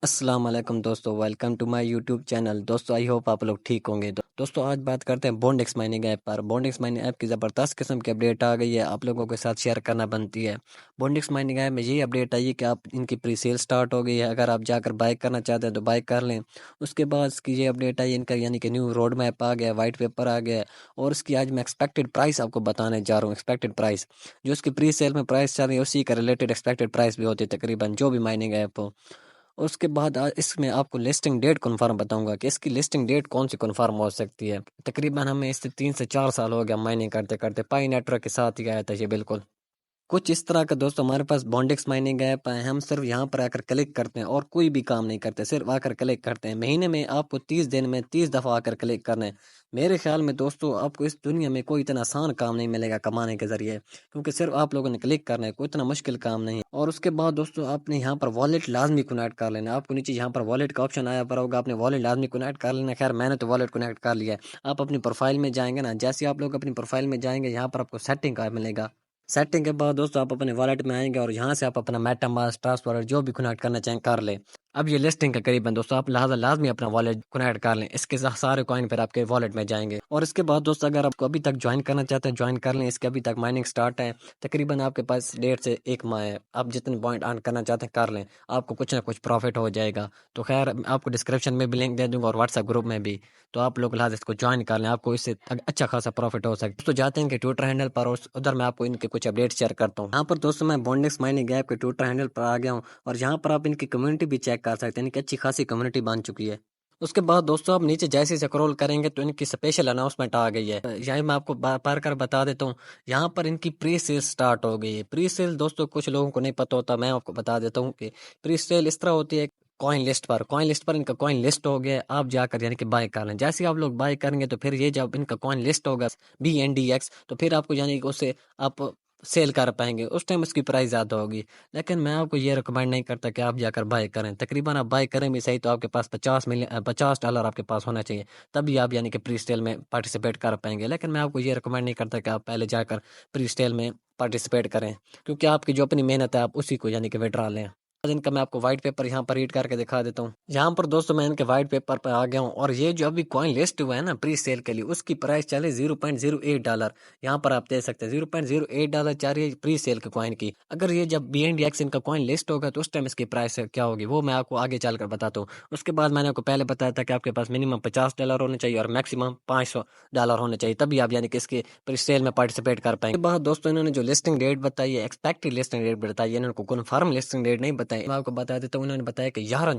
अस्सलाम वालेकुम दोस्तों, welcome to my YouTube channel. दोस्तों आई होप आप लोग ठीक होंगे। दोस्तों आज बात करते हैं बॉन्डेक्स माइनिंग ऐप पर। बॉन्डेक्स माइनिंग ऐप की ज़बरदस्त किस्म की अपडेट आ गई है, आप लोगों के साथ शेयर करना बनती है। बॉन्डेक्स माइनिंग ऐप में ये अपडेट आई है कि आप इनकी प्री सेल स्टार्ट हो गई है। अगर आप जाकर बाय करना चाहते हैं तो बाय कर लें। उसके बाद इसकी ये अपडेट आई, इनका यानी कि न्यू रोड मैप आ गया, वाइट पेपर आ गया है। और इसकी आज मैं एक्सपेक्टेड प्राइस आपको बताने जा रहा हूँ। एक्सपेक्टेड प्राइस जो इसकी प्री सेल में प्राइस चल रही है उसी का रिलेटेड एक्सपेक्टेड प्राइस भी होती है तकरीबन, जो भी माइनिंग ऐप हो। उसके बाद इसमें आपको लिस्टिंग डेट कन्फर्म बताऊंगा कि इसकी लिस्टिंग डेट कौन सी कन्फर्म हो सकती है। तकरीबन हमें इससे 3 से 4 साल हो गया माइनिंग करते करते। पाई नेटवर्क के साथ ही आया था ये बिल्कुल कुछ इस तरह का। दोस्तों हमारे पास बॉन्डेक्स माइनिंग ऐप है, हम सिर्फ यहाँ पर आकर क्लिक करते हैं और कोई भी काम नहीं करते, सिर्फ आकर क्लिक करते हैं। महीने में आपको 30 दिन में 30 दफ़ा आकर क्लिक करना है। मेरे ख्याल में दोस्तों आपको इस दुनिया में कोई इतना आसान काम नहीं मिलेगा कमाने के जरिए, क्योंकि सिर्फ आप लोगों ने क्लिक करना है, कोई इतना मुश्किल काम नहीं है। और उसके बाद दोस्तों आपने यहाँ पर वॉलेट लाजमी कनेक्ट कर लेना। आपको नीचे यहाँ पर वॉलेट का ऑप्शन आया पर होगा, आपने वॉलेट लाजमी कनेक्ट कर लेना। खैर मैंने तो वॉलेट कनेक्ट कर लिया है। आप अपनी प्रोफाइल में जाएंगे ना, जैसे आप लोग अपनी प्रोफाइल में जाएंगे यहाँ पर आपको सेटिंग का मिलेगा। सेटिंग के बाद दोस्तों आप अपने वॉलेट में आएंगे और यहाँ से आप अपना मेटामास्क ट्रांसफर जो भी कनेक्ट करना चाहें कर लें। अब ये लिस्टिंग के करीब है दोस्तों, आप लिहाजा लाजमी अपना वॉलेट कनेक्ट कर लें। इसके सारे कॉइन फिर आपके वॉलेट में जाएंगे। और इसके बाद दोस्तों अगर आपको अभी तक ज्वाइन करना चाहते हैं ज्वाइन कर लें। इसके अभी तक माइनिंग स्टार्ट है, तकरीबन आपके पास 1.5 से 1 माह है। आप जितने पॉइंट अर्न करना चाहते हैं कर लें, आपको कुछ ना कुछ प्रॉफिट हो जाएगा। तो खैर आपको डिस्क्रिप्शन में भी लिंक दे दूंगा और व्हाट्सएप ग्रुप में भी, तो आप लोग लिहाजा इसको ज्वाइन कर लें, आपको इससे अच्छा खासा प्रॉफिट हो सकता है। तो जाते हैं कि ट्विटर हैंडल पर और उधर मैं आपको इनके कुछ अपडेट शेयर करता हूँ। यहाँ पर दोस्तों मैं बॉन्डेक्स माइनिंग ऐप के ट्विटर हैंडल पर आ गया हूँ और यहाँ पर आप इनकी कम्युनिटी भी चेक कर सकते हैं। इनकी अच्छी खासी कम्युनिटी बन चुकी है। उसके बाद दोस्तों आप नीचे जैसे ही स्क्रॉल करेंगे तो इनकी स्पेशल अनाउंसमेंट आ गई है। यही मैं आपको बार कर बता देता हूँ। यहाँ पर इनकी प्री सेल स्टार्ट हो गई है। प्री सेल दोस्तों कुछ लोगों को नहीं पता होता, मैं आपको बता देता हूँ कि प्री सेल इस तरह होती है। कॉइन लिस्ट पर इनका कॉइन लिस्ट हो गया है, आप जाकर यानी कि बाय कर लें। जैसे ही आप लोग बाय करेंगे तो फिर ये जब इनका कॉइन लिस्ट होगा BNDX, तो फिर आपको यानी कि उसे आप सेल कर पाएंगे। उस टाइम उसकी प्राइस ज़्यादा होगी। लेकिन मैं आपको ये रिकमेंड नहीं करता कि आप जाकर बाय करें। तकरीबन आप बाय करें भी सही तो आपके पास $50 आपके पास होना चाहिए, तभी आप यानी कि प्री सेल में पार्टिसिपेट कर पाएंगे। लेकिन मैं आपको ये रिकमेंड नहीं करता कि आप पहले जाकर प्री सेल में पार्टिसिपेट करें, क्योंकि आपकी जो अपनी मेहनत है आप उसी को यानी कि विड्रा लें। आज इनका मैं आपको व्हाइट पेपर यहाँ पर रीड करके दिखा देता हूँ। यहाँ पर दोस्तों मैं इनके व्हाइट पेपर पर आ गया हूँ और ये जो अभी कॉइन लिस्ट हुआ है ना प्री सेल के लिए, उसकी प्राइस चले $0.08। यहाँ पर आप देख सकते हैं $0.08 चाह रही है प्री सेल के कॉइन की। अगर ये जब BNDX इनका कॉइन लिस्ट होगा तो उस टाइम इसकी प्राइस क्या होगी वो मैं आपको आगे चलकर बताता हूँ। उसके बाद मैंने आपको पहले बताया था कि आपके पास मिनिमम $50 होने चाहिए और मैक्सिमम $500 होने चाहिए, तभी आप यानी कि इसके प्री सेल में पार्टिसिपेट कर पाएंगे। उसके बाद दोस्तों इन्होंने जो लिस्टिंग डेट बताई है, एक्सपेक्टेड लिस्टिंग डेट बताई है, इन्होंने कन्फर्म लिस्टिंग डेट नहीं बताई। मैं आपको बता देता हूँ, उन्होंने बताया कि 11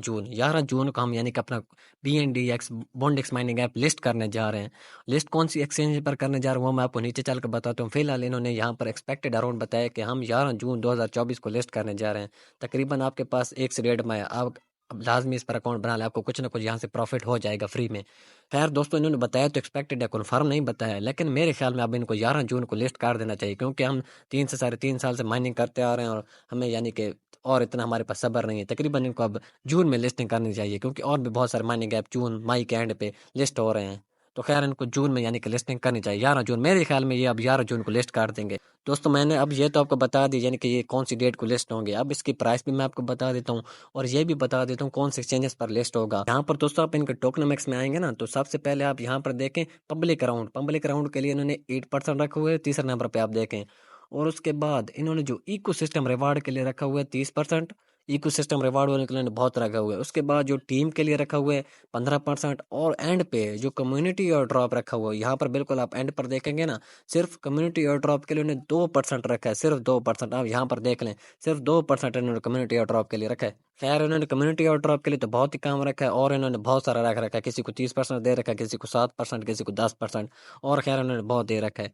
जून को हम यानी कि अपना BNDX Bondex mining app list करने जा रहे हैं। लिस्ट कौन सी एक्सचेंज पर करने जा रहे हैं वो मैं आपको नीचे चलकर बताता हूँ। फिलहाल इन्होंने यहाँ पर एक्सपेक्टेड अराउंड बताया कि हम 11 जून 2024 को लिस्ट करने जा रहे हैं। तकरीबन आपके पास 1 से 1.5 माह है। आप अब लाजमी इस पर अकाउंट बना लें, आपको कुछ ना कुछ यहाँ से प्रॉफिट हो जाएगा फ्री में। खैर दोस्तों इन्होंने बताया तो एक्सपेक्टेड है, कन्फर्म नहीं बताया, लेकिन मेरे ख्याल में अब इनको 11 जून को लिस्ट कर देना चाहिए, क्योंकि हम 3 से 3.5 साल से माइनिंग करते आ रहे हैं और हमें यानी कि और इतना हमारे पास सब्र नहीं है। तकरीबन इनको अब जून में लिस्टिंग करनी चाहिए, क्योंकि और भी बहुत सारे माइनिंग ऐप जून मई के एंड पे लिस्ट हो रहे हैं। तो खैर इनको जून में यानी कि लिस्टिंग करनी चाहिए 11 जून। मेरे ख्याल में ये अब 11 जून को लिस्ट कर देंगे। दोस्तों मैंने अब ये तो आपको बता दी यानी कि ये कौन सी डेट को लिस्ट होंगे। अब इसकी प्राइस भी मैं आपको बता देता हूँ और ये भी बता देता हूँ कौन से एक्सचेंजेस पर लिस्ट होगा। यहाँ पर दोस्तों आप इनके टोकनोमिक्स में आएंगे ना, तो सबसे पहले आप यहाँ पर देखें पब्लिक अराउंड के लिए इन्होंने 8% रखे हुए हैं, तीसरे नंबर पे आप देखें। और उसके बाद इन्होंने जो इकोसिस्टम रिवार्ड के लिए रखा हुआ है 30%, इकोसिस्टम रिवार्ड होने के लिए बहुत रखा हुआ है। उसके बाद जो टीम के लिए रखा हुआ है 15%, और एंड पे जो कम्युनिटी और ड्रॉप रखा हुआ है, यहाँ पर बिल्कुल आप एंड पर देखेंगे ना, सिर्फ कम्युनिटी और ड्रॉप के लिए उन्होंने 2% रखा है, सिर्फ 2%। आप यहाँ पर देख लें, सिर्फ 2% इन्होंने कम्युनिटी और ड्रॉप के लिए रखा है। खैर इन्होंने कम्युनिटी और ड्रॉप के लिए तो बहुत ही काम रखा है और इन्होंने बहुत सारा रख रखा है। किसी को 30% दे रखा है, किसी को 7%, किसी को 10%, और खैर इन्होंने बहुत दे रखा है।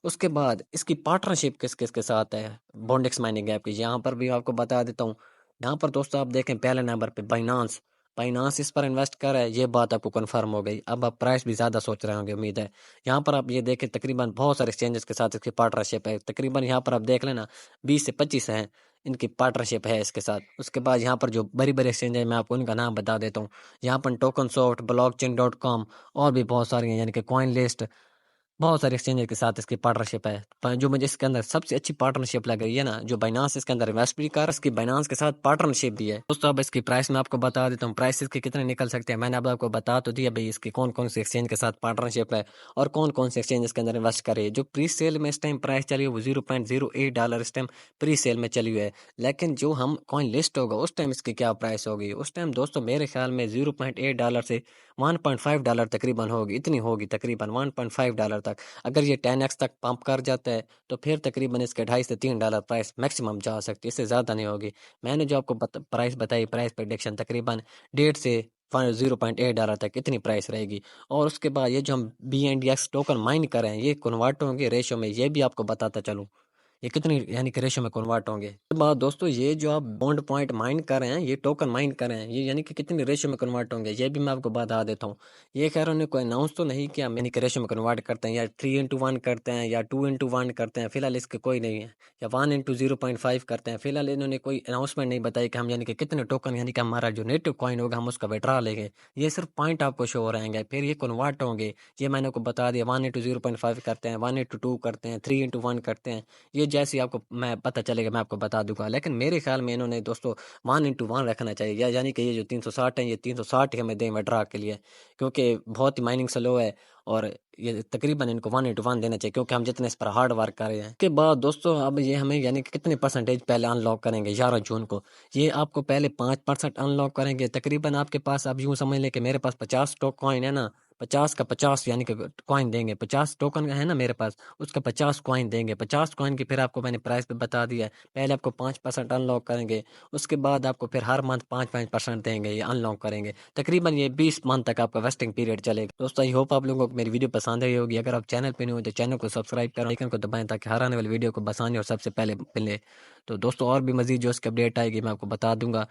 उसके बाद इसकी पार्टनरशिप किस किस के साथ है बॉन्डेक्स माइनिंग ऐप की, यहाँ पर भी आपको बता देता हूँ। यहाँ पर दोस्तों आप देखें पहले नंबर पे बाइनांस। बाइनांस इस पर इन्वेस्ट कर रहा है, ये बात आपको कंफर्म हो गई। अब आप प्राइस भी ज़्यादा सोच रहे होंगे उम्मीद है। यहाँ पर आप ये देखें तकरीबन बहुत सारे एक्सचेंजेस के साथ इसकी पार्टनरशिप है। तकरीबन यहाँ पर आप देख लेना 20 से 25 हैं इनकी पार्टनरशिप है इसके साथ। उसके बाद यहाँ पर जो बड़ी बड़ी एक्सचेंज है मैं आपको इनका नाम बता देता हूँ। यहाँ पर टोकन सॉफ्ट, blockchain.com और भी बहुत सारी हैं, यानी कि कॉइन लिस्ट, बहुत सारे एक्सचेंजर के साथ इसकी पार्टनरशिप है। जो मुझे इसके अंदर सबसे अच्छी पार्टनरशिप लग रही है ना, जो बाइनांस इसके अंदर इन्वेस्ट भी कर रहा है, इसकी बाइनांस के साथ पार्टनरशिप भी है। दोस्तों अब इसकी प्राइस मैं आपको बता देता हूँ, प्राइस इसके कितने निकल सकते हैं। मैंने अब आपको बता तो दिया भाई इसकी कौन कौन से एक्सचेंज के साथ पार्टनरशिप है और कौन कौन से एक्सचेंज इसके अंदर इन्वेस्ट करे। जो प्री सेल में इस टाइम प्राइस चली है वो $0.08 इस टाइम प्री सेल में चली हुई है। लेकिन जो हम कॉइन लिस्ट होगा उस टाइम इसकी क्या प्राइस होगी, उस टाइम दोस्तों मेरे ख्याल में $0.8 से $1.5 तकरीबन होगी, इतनी होगी तकरीबन $1.5 तक। अगर ये 10x तक पंप कर जाता है तो फिर तकरीबन इसके $2.5 से $3 प्राइस मैक्सिमम जा सकती है, इससे ज़्यादा नहीं होगी। मैंने जो आपको प्राइस बताई, प्राइस प्रेडिक्शन तकरीबन 1.5 से $0.8 तक इतनी प्राइस रहेगी। और उसके बाद ये जो हम BNDX टोकन माइन कर रहे हैं ये कन्वर्ट होंगे रेशो में, ये भी आपको बताता चलूँ ये कितनी यानी कि रेशो में कन्वर्ट होंगे। उसके बाद दोस्तों ये जो आप बॉन्ड पॉइंट माइन कर रहे हैं, ये टोकन माइन कर रहे हैं, ये यानी कि कितनी रेशो में कन्वर्ट होंगे ये भी मैं आपको बता देता हूँ। ये खैर उन्होंने कोई अनाउंस तो नहीं किया यानी कि रेशो में कन्वर्ट करते हैं या 3:1 करते हैं या 2:1 करते हैं, फिलहाल इसके कोई नहीं है, या 1:0.5 करते हैं। फिलहाल इन्होंने कोई अनाउंसमेंट नहीं बताई कि हम यानी कि कितने टोकन यानी कि हमारा जो नेटिव कॉइन होगा हम उसका विड्रा लेंगे। ये सिर्फ पॉइंट आपको शो हो रहेंगे, फिर ये कन्वर्ट होंगे। ये मैंने आपको बता दिया 1:0.5 करते हैं, 1:2 करते हैं, 3:1 करते हैं। ये जैसे ही आपको मैं पता चलेगा मैं आपको बता दूंगा। लेकिन मेरे ख्याल में इन्होंने दोस्तों 1:1 रखना चाहिए, या यानी कि ये जो 360 है ये 360 ही हमें दें विड्रा के लिए, क्योंकि बहुत ही माइनिंग स्लो है और ये तकरीबन इनको 1:1 देना चाहिए, क्योंकि हम जितने इस पर हार्ड वर्क कर रहे हैं। उसके बाद दोस्तों अब ये हमें यानी कि कितने परसेंटेज पहले अनलॉक करेंगे 11 जून को। ये आपको पहले 5% अनलॉक करेंगे, तकरीबन आपके पास आप यूँ समझ लें कि मेरे पास 50 स्टॉक कॉइन है ना, 50 का 50 यानी कि कॉइन देंगे, 50 टोकन है ना मेरे पास, उसका 50 कॉइन देंगे। 50 कॉइन की फिर आपको मैंने प्राइस पे बता दिया है, पहले आपको 5% अनलॉक करेंगे, उसके बाद आपको फिर हर मंथ 5-5% देंगे, ये अनलॉक करेंगे। तकरीबन ये 20 मंथ तक आपका वेस्टिंग पीरियड चलेगा। दोस्तों आई होप आप लोगों को मेरी वीडियो पसंद आई होगी। अगर आप चैनल पे नहीं हो तो चैनल को सब्सक्राइब करें, आइकन को दबाएं ताकि हर आने वाली वीडियो को बसाने और सबसे पहले मिले। तो दोस्तों और भी मजीद जो इसकी अपडेट आएगी मैं आपको बता दूंगा।